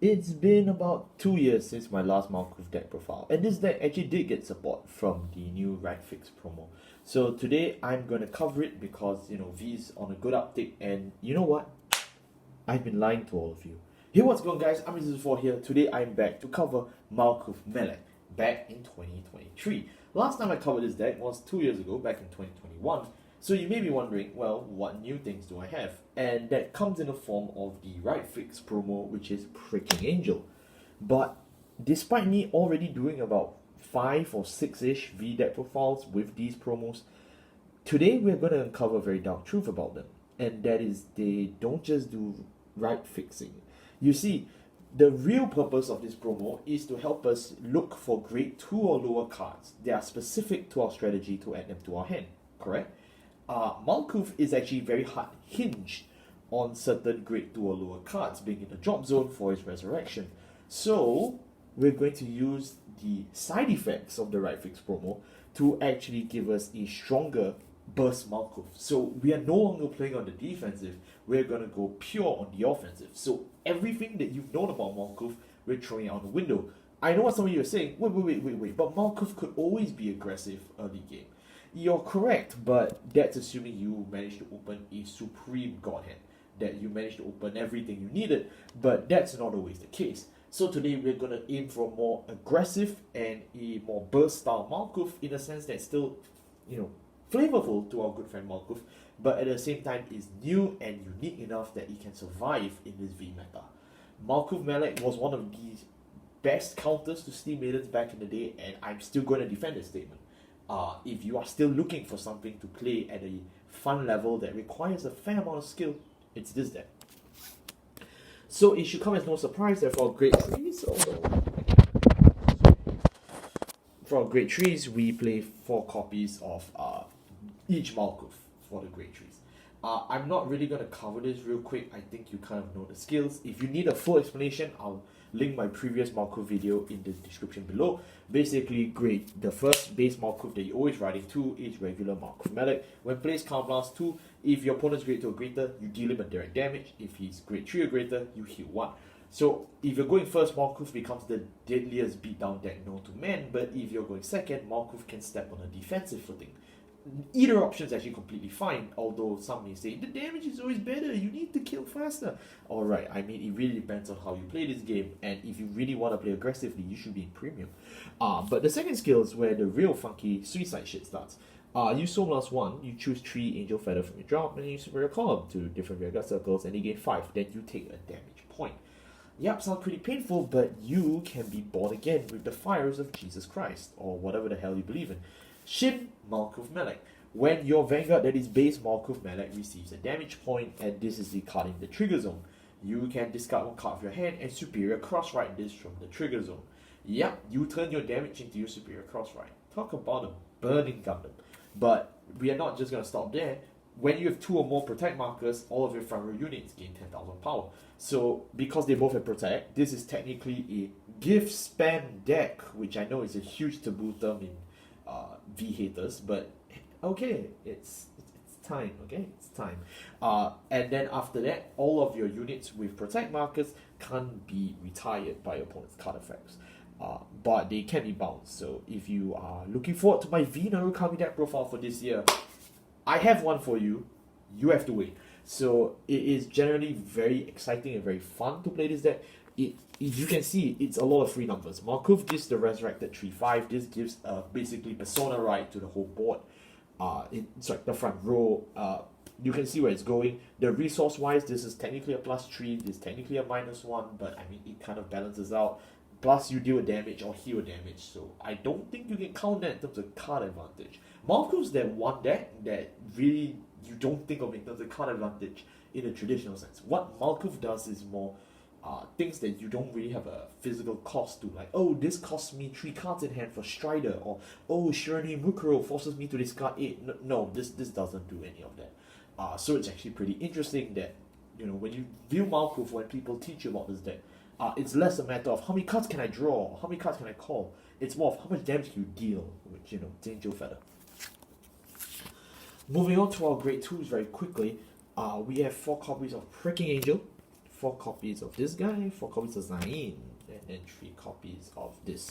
It's been about 2 years since my last Malkuth deck profile, and this deck actually did get support from the new Right Fix promo. So today I'm going to cover it because V's on a good uptick, and you know what? I've been lying to all of you. Hey, what's going on, guys? I'm Mrs. 4 here. Today I'm back to cover Malkuth-Melekth back in 2023. Last time I covered this deck was 2 years ago, back in 2021. So you may be wondering, well, what new things do I have? And that comes in the form of the Right Fix promo, which is Pricking Angel. But despite me already doing about 5 or 6-ish V deck profiles with these promos, today we're going to uncover a very dark truth about them. And that is they don't just do right fixing. You see, the real purpose of this promo is to help us look for grade 2 or lower cards that are specific to our strategy to add them to our hand, correct? Malkuth is actually very hard hinged on certain grade 2 or lower cards being in the drop zone for his resurrection. So we're going to use the side effects of the Right Fix promo to actually give us a stronger burst Malkuth. So we are no longer playing on the defensive, we're going to go pure on the offensive. So everything that you've known about Malkuth, we're throwing out the window. I know what some of you are saying, wait, but Malkuth could always be aggressive early game. You're correct, but that's assuming you managed to open a supreme god hand, that you managed to open everything you needed, but that's not always the case. So today we're going to aim for a more aggressive and a more burst style Malkuth, in a sense that's still, flavorful to our good friend Malkuth, but at the same time is new and unique enough that it can survive in this V meta. Malkuth-Melekth was one of the best counters to Steam Maidens back in the day, and I'm still going to defend this statement. If you are still looking for something to play at a fun level that requires a fair amount of skill, it's this deck. So it should come as no surprise that for grade 3s, for grade 3s, we play 4 copies of each Malkuth for the grade 3s. I'm not really going to cover this real quick. I think you kind of know the skills. If you need a full explanation, I'll link my previous Malkuth video in the description below. Basically, the first base Malkuth that you're always riding to is regular Malkuth-Melekth. When plays Counterblast 2, if your opponent's grade 2 or greater, you deal him a direct damage. If he's grade 3 or greater, you heal 1. So if you're going first, Malkuth becomes the deadliest beatdown deck known to man, but if you're going second, Malkuth can step on a defensive footing. Either option is actually completely fine, although some may say the damage is always better, you need to kill faster. Alright, I mean, it really depends on how you play this game, and if you really want to play aggressively, you should be in premium. But the second skill is where the real funky suicide shit starts. You Soul Last 1, you choose 3 Angel Feather from your drop, and you superior column to different rearguard circles, and you gain 5, then you take a damage point. Yep, sounds pretty painful, but you can be born again with the fires of Jesus Christ, or whatever the hell you believe in. Shin Malkuth-Melekth. When your Vanguard that is base Malkuth-Melekth receives a damage point, and this is the card in the trigger zone, you can discard 1 card of your hand and superior cross-write this from the trigger zone. Yep, you turn your damage into your superior cross-write. Talk about a burning Gundam. But we are not just going to stop there. When you have 2 or more protect markers, all of your front row units gain 10,000 power. So, because they both have protect, this is technically a gift spam deck, which I know is a huge taboo term in V haters, but okay, it's time, okay? It's time. And then after that, all of your units with protect markers can't be retired by your opponent's card effects. But they can be bounced. So if you are looking forward to my V Narukami deck profile for this year, I have one for you. You have to wait. So it is generally very exciting and very fun to play this deck. You can see it's a lot of free numbers. Malkuth gives the resurrected 3/5. This gives basically persona right to the whole board. The front row. You can see where it's going. The resource wise, this is technically a +3. This is technically a -1, but I mean it kind of balances out. Plus you deal damage or heal damage, so I don't think you can count that in terms of card advantage. Malkuth's that one deck that really you don't think of in terms of card advantage in a traditional sense. What Malkuth does is more things that you don't really have a physical cost to, like, oh, this costs me 3 cards in hand for Strider, or oh, Shirani Mukuro forces me to discard 8. No, this doesn't do any of that. So it's actually pretty interesting that, when you view Malkuth, when people teach you about this deck, it's less a matter of how many cards can I draw, how many cards can I call. It's more of how much damage can you deal with, Angel Feather. Moving on to our grade 2s very quickly, we have 4 copies of Pricking Angel, 4 copies of this guy, 4 copies of Zain, and then 3 copies of this.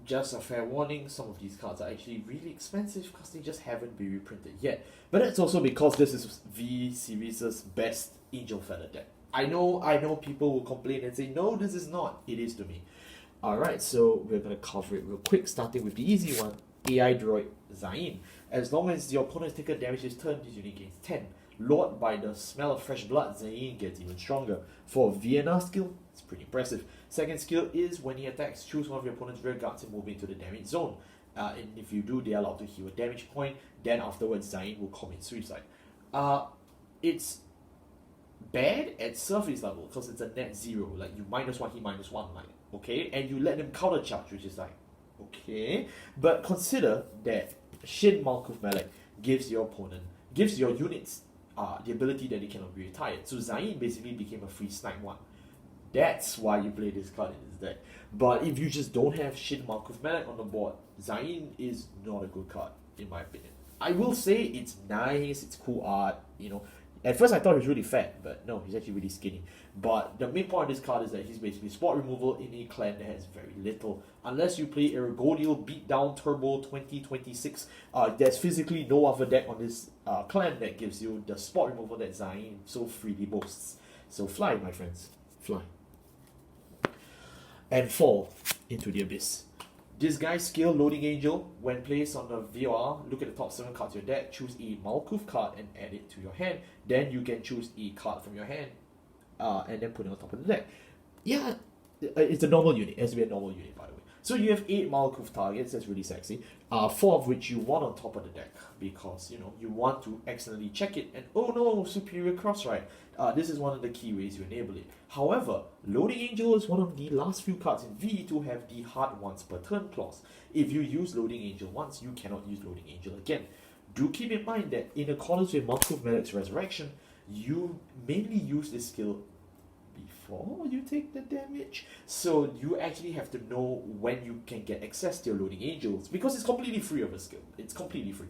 Just a fair warning, some of these cards are actually really expensive because they just haven't been reprinted yet. But that's also because this is V Series' best Angel Feather deck. I know people will complain and say, no, this is not. It is to me. Alright, so we're going to cover it real quick, starting with the easy one, AI Droid Zain. As long as your opponent takes a damage this turn, this unit gains 10. Lured by the smell of fresh blood, Zain gets even stronger. For VNR skill, it's pretty impressive. Second skill is when he attacks, choose one of your opponent's rear guards and move into the damage zone. And if you do, they are allowed to heal a damage point. Then afterwards, Zain will commit suicide. It's bad at surface level because it's a net 0. Like you -1, he -1, like okay, and you let them counter charge, which is like okay. But consider that Shin Malkuth-Melekh gives your units the ability that they cannot be retired. So Zain basically became a free snipe 1. That's why you play this card in this deck. But if you just don't have Shin Malkuth-Melekh on the board, Zain is not a good card, in my opinion. I will say it's nice, it's cool art, you know. At first I thought he was really fat, but no, he's actually really skinny. But the main point of this card is that he's basically spot removal in a clan that has very little. Unless you play Ergodial Beatdown Turbo 2026, there's physically no other deck on this clan that gives you the spot removal that Zain so freely boasts. So fly, my friends, fly. And fall into the abyss. This guy's skill, Loading Angel, when placed on the VOR, look at the top 7 cards of your deck, choose a Malkuth card and add it to your hand. Then you can choose a card from your hand and then put it on top of the deck. Yeah, it's a normal unit. It has to be a normal unit, by the way. So you have 8 Malkuth targets, that's really sexy. 4 of which you want on top of the deck because, you know, you want to accidentally check it and oh no, superior cross-right. This is one of the key ways you enable it. However, Loading Angel is one of the last few cards in V to have the hard once per turn clause. If you use Loading Angel once, you cannot use Loading Angel again. Do keep in mind that in accordance with Malkuth-Melek's Resurrection, you mainly use this skill before you take the damage. So you actually have to know when you can get access to your Loading Angels because it's completely free of a skill. It's completely free.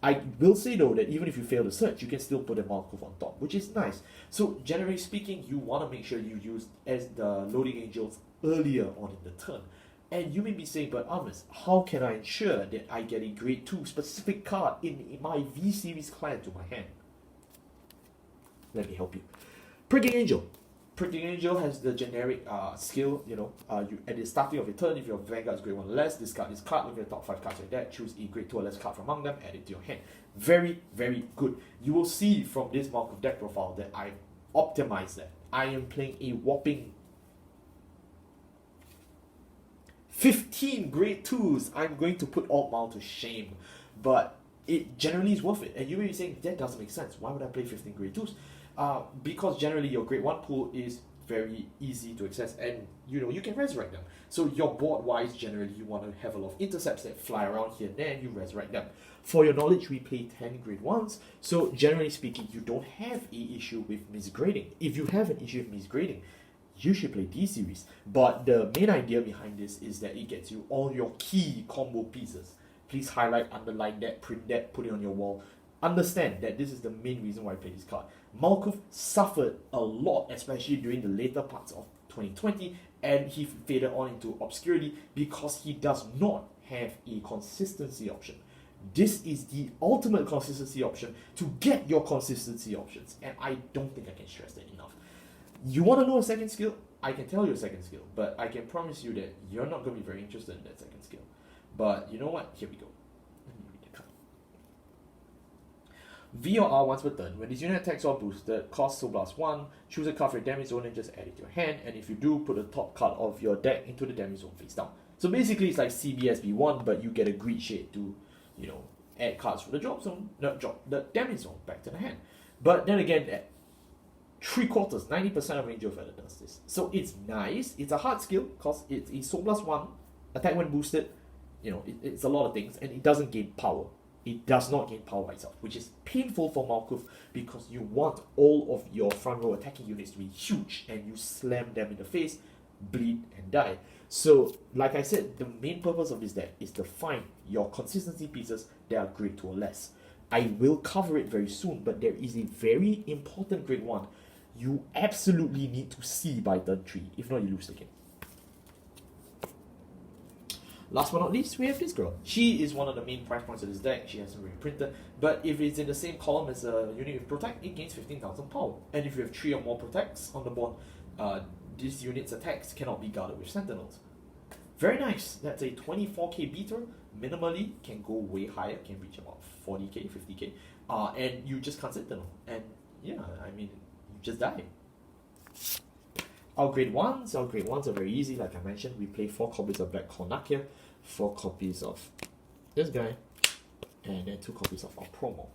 I will say though that even if you fail to search, you can still put a Malkuth on top, which is nice. So generally speaking, you want to make sure you use as the Loading Angels earlier on in the turn. And you may be saying, but Amos, how can I ensure that I get a grade 2 specific card in my V Series clan to my hand? Let me help you. Pricking Angel. Pricking Angel has the generic skill, you know, you at the starting of your turn, if your Vanguard is grade 1 or less, discard this card, look at the top 5 cards of your deck, choose a grade 2 or less card from among them, add it to your hand. Very, very good. You will see from this Malkuth deck profile that I optimized that. I am playing a whopping 15 grade 2s. I'm going to put Alt Mal to shame, but it generally is worth it. And you may be saying, that doesn't make sense. Why would I play 15 grade 2s? Because generally your grade 1 pool is very easy to access and you know you can resurrect them. So your board wise, generally you want to have a lot of intercepts that fly around here and there and you resurrect them. For your knowledge, we play 10 grade 1s, so generally speaking you don't have an issue with misgrading. If you have an issue with misgrading, you should play D series. But the main idea behind this is that it gets you all your key combo pieces. Please highlight, underline that, print that, put it on your wall. Understand that this is the main reason why I play this card. Malkuth suffered a lot, especially during the later parts of 2020, and he faded on into obscurity because he does not have a consistency option. This is the ultimate consistency option to get your consistency options, and I don't think I can stress that enough. You want to know a second skill? I can tell you a second skill, but I can promise you that you're not going to be very interested in that second skill. But you know what? Here we go. V or R once per turn. When this unit attacks or boosted, cost Soul Blast 1, choose a card for your damage zone and just add it to your hand. And if you do, put the top card of your deck into the damage zone face down. So basically it's like CBSB1, but you get a greed shade to, you know, add cards from the drop zone, not drop the damage zone back to the hand. But then again, at 3/4, 90% of Angel Feather does this. So it's nice, it's a hard skill, because it's a Soul Blast 1, attack when boosted, you know, it's a lot of things, and it doesn't gain power. It does not gain power by itself, which is painful for Malkuth because you want all of your front row attacking units to be huge and you slam them in the face, bleed and die. So, like I said, the main purpose of this deck is to find your consistency pieces that are grade 2 or less. I will cover it very soon, but there is a very important grade 1. you absolutely need to see by turn 3. If not, you lose the game. Last but not least, we have this girl. She is one of the main price points of this deck. She hasn't really printed, but if it's in the same column as a unit with Protect, it gains 15,000 power. And if you have 3 or more Protects on the board, this unit's attacks cannot be guarded with Sentinels. Very nice. That's a 24k beater. Minimally, can go way higher, can reach about 40k, 50k. And you just can't Sentinel. And yeah, I mean, you just die. Our grade 1s are very easy. Like I mentioned, we play 4 copies of Black Cornakia, 4 copies of this guy, and then 2 copies of our promo.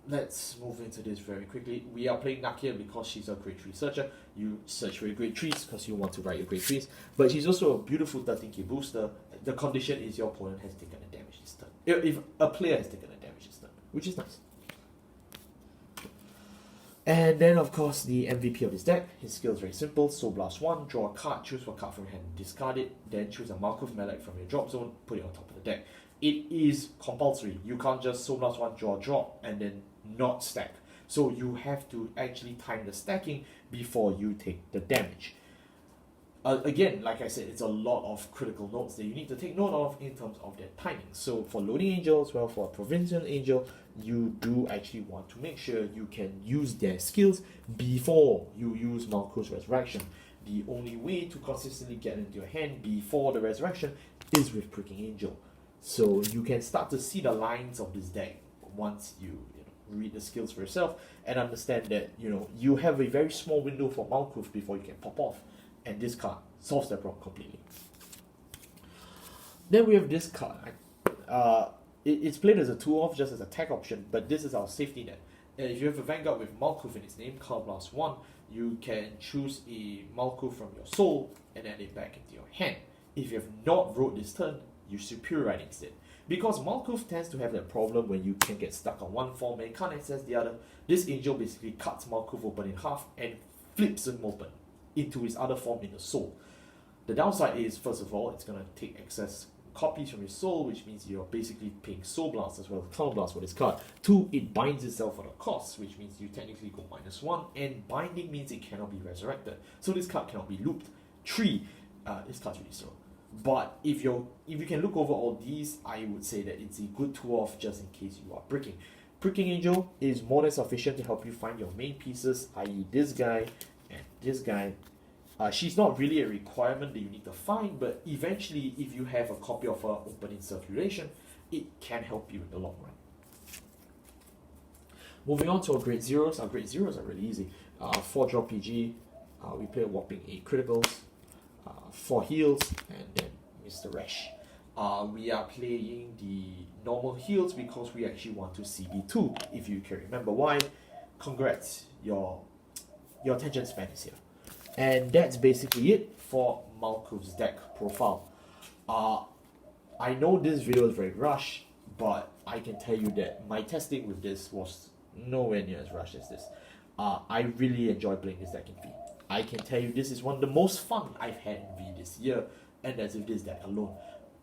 Let's move into this very quickly. We are playing Nakia because she's a grade 3 searcher. You search for your grade 3s because you want to write your grade 3s. But she's also a beautiful 13k booster. The condition is your opponent has taken a damage this turn. If a player has taken a damage this turn, which is nice. And then, of course, the MVP of this deck. His skill is very simple. Soul Blast 1, draw a card, choose one card from your hand, discard it, then choose a Malkuth-Melekth from your drop zone, put it on top of the deck. It is compulsory. You can't just Soul Blast 1, draw a drop, and then not stack. So you have to actually time the stacking before you take the damage. Again, like I said, it's a lot of critical notes that you need to take note of in terms of their timing. So for Loading Angel as well, for a Provincial Angel, you do actually want to make sure you can use their skills before you use Malkuth's Resurrection. The only way to consistently get into your hand before the Resurrection is with Pricking Angel. So you can start to see the lines of this deck once you read the skills for yourself and understand that you have a very small window for Malkuth before you can pop off. And this card solves that problem completely. Then we have this card. It's played as a 2-off, just as a tech option, but this is our safety net. And if you have a Vanguard with Malkuth in its name, Card Blast 1, you can choose a Malkuth from your soul and add it back into your hand. If you have not wrote this turn, you Superior Write instead. Because Malkuth tends to have that problem when you can get stuck on one form and can't access the other. This angel basically cuts Malkuth open in half and flips him open into his other form in the soul. The downside is, first of all, it's going to take excess copies from your soul, which means you're basically paying Soul Blast as well as Counter Blast for this card. 2, it binds itself at a cost, which means you technically go -1, and binding means it cannot be resurrected. So this card cannot be looped. 3, this card's really slow. But if you can look over all these, I would say that it's a good 2-off just in case you are bricking. Pricking Angel is more than sufficient to help you find your main pieces, i.e. this guy and this guy. She's not really a requirement that you need to find, but eventually, if you have a copy of her open in circulation, it can help you in the long run. Moving on to our grade 0s. Our grade 0s are really easy. 4 drop PG, we play a whopping 8 criticals, 4 heals, and then Mr. Resh. We are playing the normal heals because we actually want to CB2, if you can remember why. Congrats, your attention span is here. And that's basically it for Malkuth's deck profile. I know this video is very rushed, but I can tell you that my testing with this was nowhere near as rushed as this. I really enjoy playing this deck in V. I can tell you this is one of the most fun I've had in V this year, and that's with this deck alone.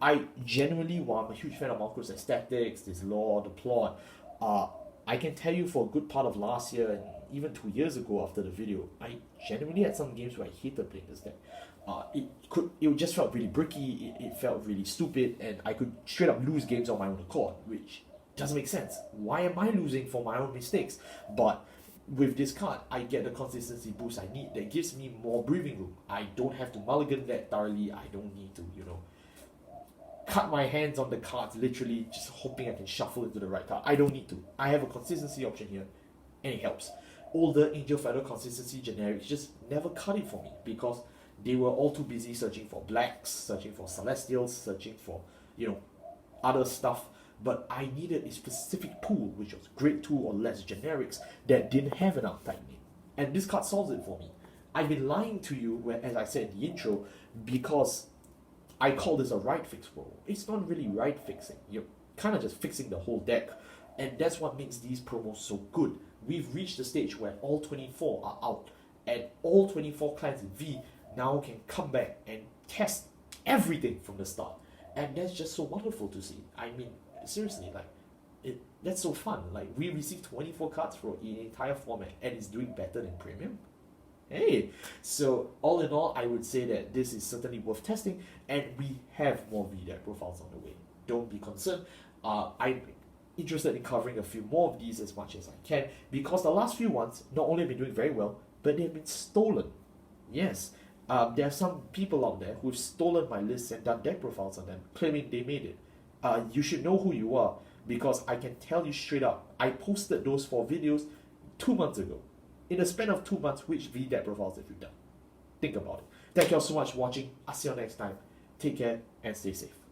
I genuinely, while I'm a huge fan of Malkuth's aesthetics, this lore, the plot, I can tell you for a good part of last year and even 2 years ago after the video, I genuinely had some games where I hated playing this deck. It just felt really bricky, it felt really stupid, and I could straight up lose games on my own accord, which doesn't make sense. Why am I losing for my own mistakes? But with this card, I get the consistency boost I need that gives me more breathing room. I don't have to mulligan that thoroughly, I don't need to, cut my hands on the cards, literally just hoping I can shuffle into the right card. I don't need to. I have a consistency option here, and it helps. Older Angel Feather consistency generics just never cut it for me because they were all too busy searching for blacks, searching for celestials, searching for, other stuff. But I needed a specific pool, which was grade 2 or less generics, that didn't have an archetype name. And this card solves it for me. I've been lying to you, as I said in the intro, because I call this a right fix role. It's not really right fixing. You're kind of just fixing the whole deck. And that's what makes these promos so good. We've reached the stage where all 24 are out. And all 24 clients in V now can come back and test everything from the start. And that's just so wonderful to see. I mean, seriously, that's so fun. Like, we received 24 cards for an entire format, and it's doing better than premium. Hey, so all in all, I would say that this is certainly worth testing, and we have more VDAC profiles on the way. Don't be concerned. I'm interested in covering a few more of these as much as I can, because the last few ones not only have been doing very well, but they've been stolen. Yes, there are some people out there who've stolen my lists and done deck profiles on them, claiming they made it. You should know who you are, because I can tell you straight up, I posted those 4 videos 2 months ago. In a span of 2 months, which VDAC profiles have you done? Think about it. Thank you all so much for watching. I'll see you next time. Take care and stay safe.